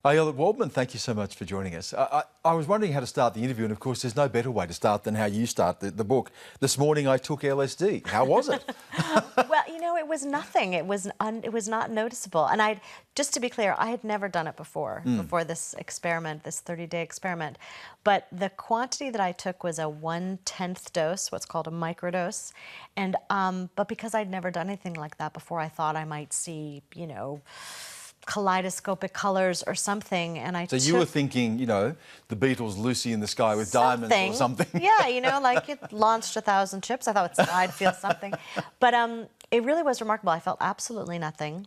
Ayelet Waldman, thank you so much for joining us. I was wondering how to start the interview, and of course there's no better way to start than how you start the book. This morning I took LSD. How was it? Well, it was nothing. It was not noticeable. And just to be clear, I had never done it before this experiment, this 30-day experiment. But the quantity that I took was a 1/10th dose, what's called a microdose. And but because I'd never done anything like that before, I thought I might see, kaleidoscopic colors or something, and So you were thinking, the Beatles' Lucy in the Sky with Diamonds or something? Yeah, like it launched 1,000 ships. I thought I'd feel something. But it really was remarkable. I felt absolutely nothing.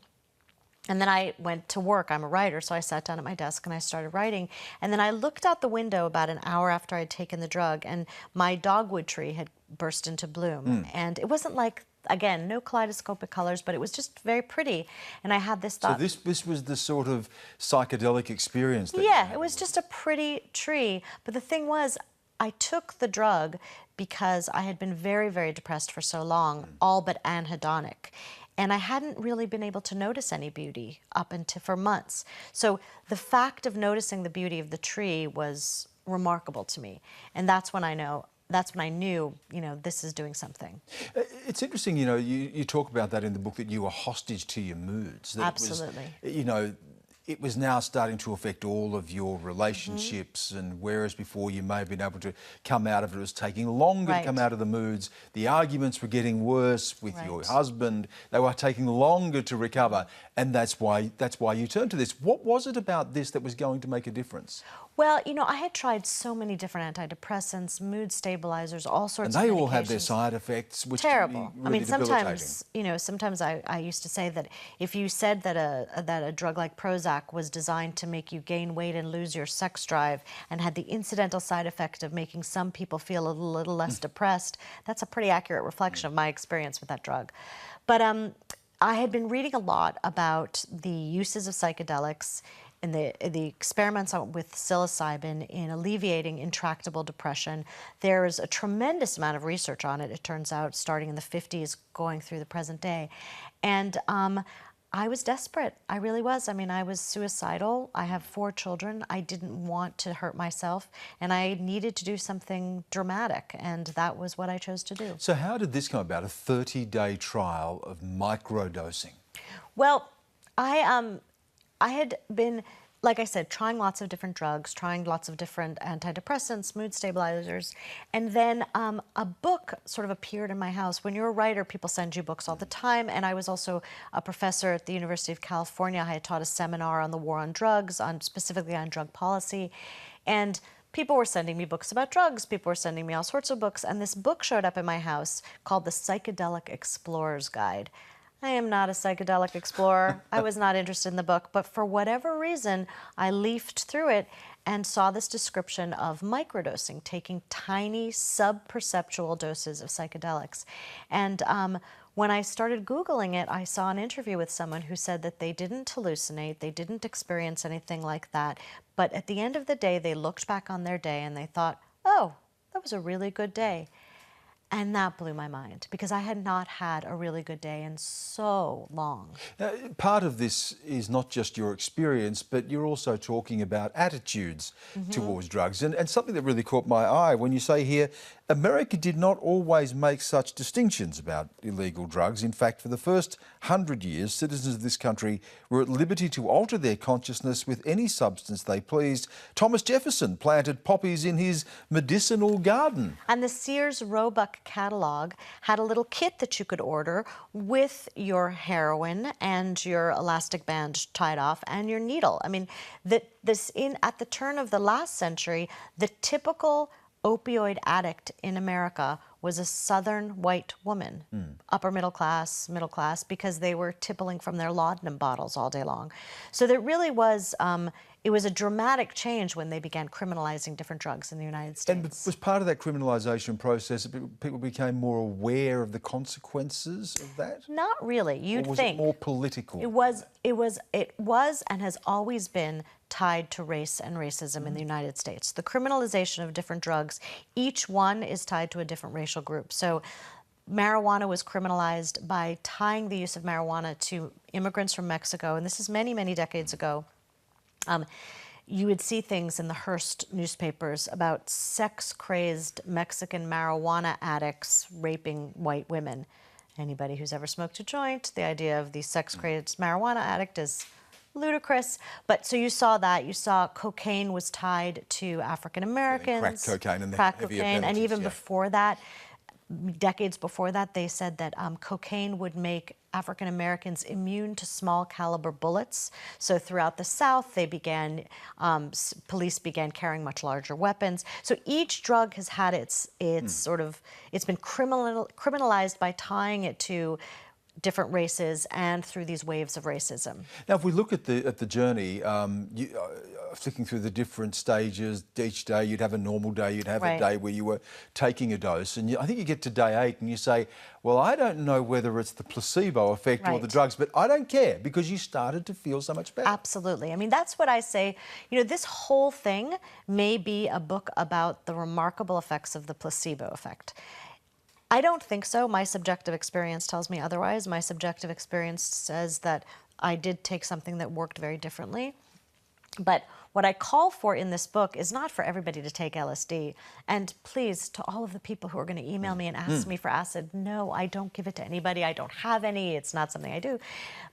And then I went to work. I'm a writer, so I sat down at my desk and I started writing. And then I looked out the window about an hour after I'd taken the drug, and my dogwood tree had burst into bloom. And it wasn't like, again, no kaleidoscopic colors, but it was just very pretty. And I had this thought. So this was the sort of psychedelic experience that Yeah, it was just a pretty tree. But the thing was, I took the drug because I had been very, very depressed for so long, all but anhedonic. And I hadn't really been able to notice any beauty for months. So the fact of noticing the beauty of the tree was remarkable to me. And that's when I knew, this is doing something. It's interesting, you talk about that in the book, that you were hostage to your moods. That Absolutely. It was now starting to affect all of your relationships, and whereas before you may have been able to come out of it, it was taking longer to come out of the moods. The arguments were getting worse with your husband. They were taking longer to recover, and that's why you turned to this. What was it about this that was going to make a difference? Well, I had tried so many different antidepressants, mood stabilizers, all sorts of medications. And they all have their side effects, which terrible. can be really debilitating. Sometimes I used to say that if you said that a drug like Prozac was designed to make you gain weight and lose your sex drive and had the incidental side effect of making some people feel a little less depressed, that's a pretty accurate reflection of my experience with that drug. But I had been reading a lot about the uses of psychedelics and the experiments with psilocybin in alleviating intractable depression. There's a tremendous amount of research on it, it turns out, starting in the 50s, going through the present day. And I was desperate. I really was. I mean, I was suicidal. I have 4 children. I didn't want to hurt myself, and I needed to do something dramatic, and that was what I chose to do. So how did this come about, a 30-day trial of microdosing? Well, I had been, like I said, trying lots of different drugs, trying lots of different antidepressants, mood stabilizers, and then a book sort of appeared in my house. When you're a writer, people send you books all the time, and I was also a professor at the University of California. I had taught a seminar on the war on drugs, specifically on drug policy, and people were sending me books about drugs, people were sending me all sorts of books, and this book showed up in my house called The Psychedelic Explorer's Guide. I am not a psychedelic explorer. I was not interested in the book, but for whatever reason, I leafed through it and saw this description of microdosing, taking tiny sub-perceptual doses of psychedelics. And when I started Googling it, I saw an interview with someone who said that they didn't hallucinate, they didn't experience anything like that, but at the end of the day, they looked back on their day and they thought, oh, that was a really good day. And that blew my mind, because I had not had a really good day in so long. Part of this is not just your experience, but you're also talking about attitudes towards drugs. And something that really caught my eye when you say here, America did not always make such distinctions about illegal drugs. In fact, for the first 100 years, citizens of this country were at liberty to alter their consciousness with any substance they pleased. Thomas Jefferson planted poppies in his medicinal garden. And the Sears Roebuck catalog had a little kit that you could order with your heroin and your elastic band tied off and your needle. I mean, at the turn of the last century, the typical opioid addict in America was a Southern white woman, upper middle class, because they were tippling from their laudanum bottles all day long. So there really was, it was a dramatic change when they began criminalizing different drugs in the United States. And was part of that criminalisation process that people became more aware of the consequences of that? Not really. You'd or was think. It more political? It was and has always been tied to race and racism in the United States. The criminalization of different drugs, each one is tied to a different racial group. So marijuana was criminalized by tying the use of marijuana to immigrants from Mexico, and this is many, many decades ago. You would see things in the Hearst newspapers about sex-crazed Mexican marijuana addicts raping white women. Anybody who's ever smoked a joint, the idea of the sex-crazed marijuana addict is ludicrous. But so you saw that. You saw cocaine was tied to African Americans. Crack cocaine and the crack heavier cocaine, and penalties, even yeah. before that, decades before that, they said that cocaine would make African Americans immune to small caliber bullets. So throughout the South, they began, police began carrying much larger weapons. So each drug has had its sort of, it's been criminalized by tying it to different races and through these waves of racism. Now, if we look at the journey, flicking through the different stages, each day you'd have a normal day, you'd have a day where you were taking a dose, and I think you get to day 8 and you say, well, I don't know whether it's the placebo effect or the drugs, but I don't care because you started to feel so much better. Absolutely. I mean, that's what I say. You know, this whole thing may be a book about the remarkable effects of the placebo effect. I don't think so. My subjective experience tells me otherwise. My subjective experience says that I did take something that worked very differently. But what I call for in this book is not for everybody to take LSD. And please, to all of the people who are going to email me and ask me for acid, no, I don't give it to anybody. I don't have any. It's not something I do.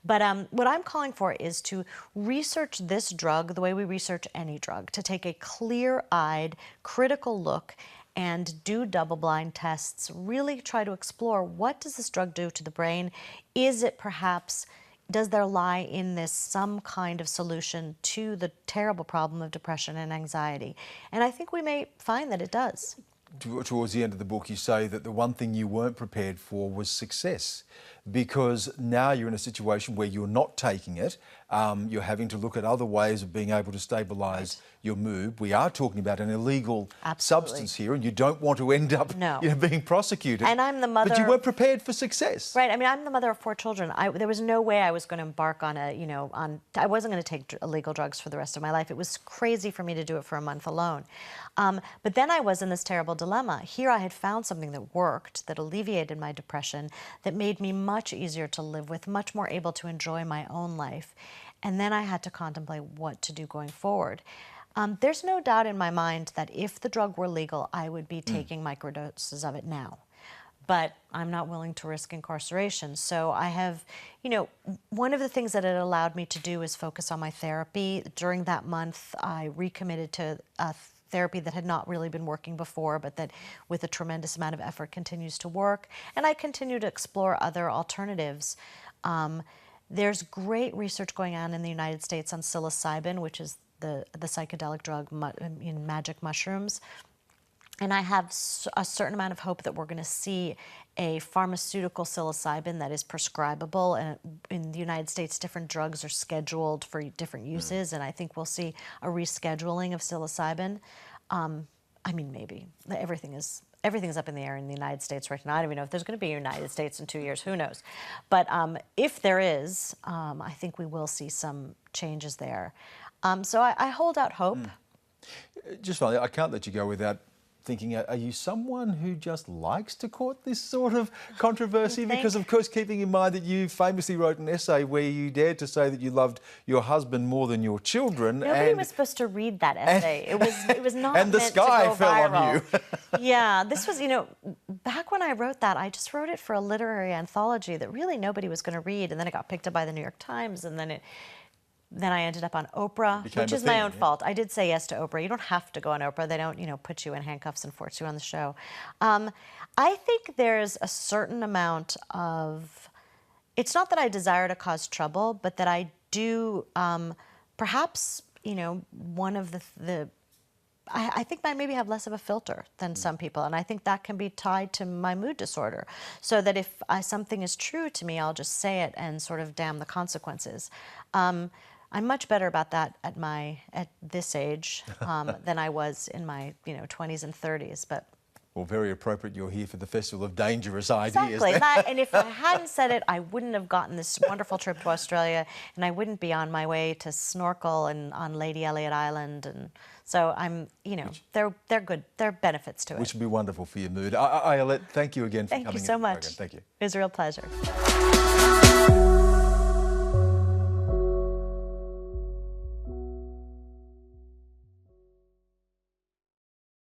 But what I'm calling for is to research this drug the way we research any drug, to take a clear-eyed, critical look and do double-blind tests, really try to explore what does this drug do to the brain? Is it perhaps, does there lie in this some kind of solution to the terrible problem of depression and anxiety? And I think we may find that it does. Towards the end of the book, you say that the one thing you weren't prepared for was success, because now you're in a situation where you're not taking it. You're having to look at other ways of being able to stabilise your mood. We are talking about an illegal substance here, and you don't want to end up being prosecuted. And I'm the mother. But you weren't prepared for success. Right. I mean, I'm the mother of 4 children. There was no way I was going to embark on I wasn't going to take illegal drugs for the rest of my life. It was crazy for me to do it for a month alone. But then I was in this terrible dilemma. Here I had found something that worked, that alleviated my depression, that made me much easier to live with, much more able to enjoy my own life. And then I had to contemplate what to do going forward. There's no doubt in my mind that if the drug were legal, I would be taking microdoses of it now. But I'm not willing to risk incarceration. So I have, one of the things that it allowed me to do is focus on my therapy. During that month, I recommitted to therapy that had not really been working before, but that with a tremendous amount of effort continues to work. And I continue to explore other alternatives. There's great research going on in the United States on psilocybin, which is the psychedelic drug in magic mushrooms. And I have a certain amount of hope that we're going to see a pharmaceutical psilocybin that is prescribable. And in the United States, different drugs are scheduled for different uses. And I think we'll see a rescheduling of psilocybin. I mean, maybe. Everything's up in the air in the United States right now. I don't even know if there's going to be a United States in 2 years. Who knows? But if there is, I think we will see some changes there. So I hold out hope. Just finally, I can't let you go without thinking, are you someone who just likes to court this sort of controversy? Because, of course, keeping in mind that you famously wrote an essay where you dared to say that you loved your husband more than your children. Nobody was supposed to read that essay. It was not and the meant sky to go fell viral. on you. Yeah, this was, back when I wrote that, I just wrote it for a literary anthology that really nobody was going to read. And then it got picked up by the New York Times, and then I ended up on Oprah, which is my own fault. I did say yes to Oprah. You don't have to go on Oprah. They don't, put you in handcuffs and force you on the show. I think there's a certain amount of, it's not that I desire to cause trouble, but that I do, perhaps, one of I think I maybe have less of a filter than some people, and I think that can be tied to my mood disorder. So that if something is true to me, I'll just say it and sort of damn the consequences. I'm much better about that at this age than I was in my 20s and 30s. But well, very appropriate. You're here for the Festival of Dangerous Ideas. Exactly, and if I hadn't said it, I wouldn't have gotten this wonderful trip to Australia, and I wouldn't be on my way to snorkel on Lady Elliot Island. And so I'm, they're good. There are benefits to it. Which would be wonderful for your mood. Ayelet, thank you again for coming in. Thank you so much. Thank you. It was a real pleasure.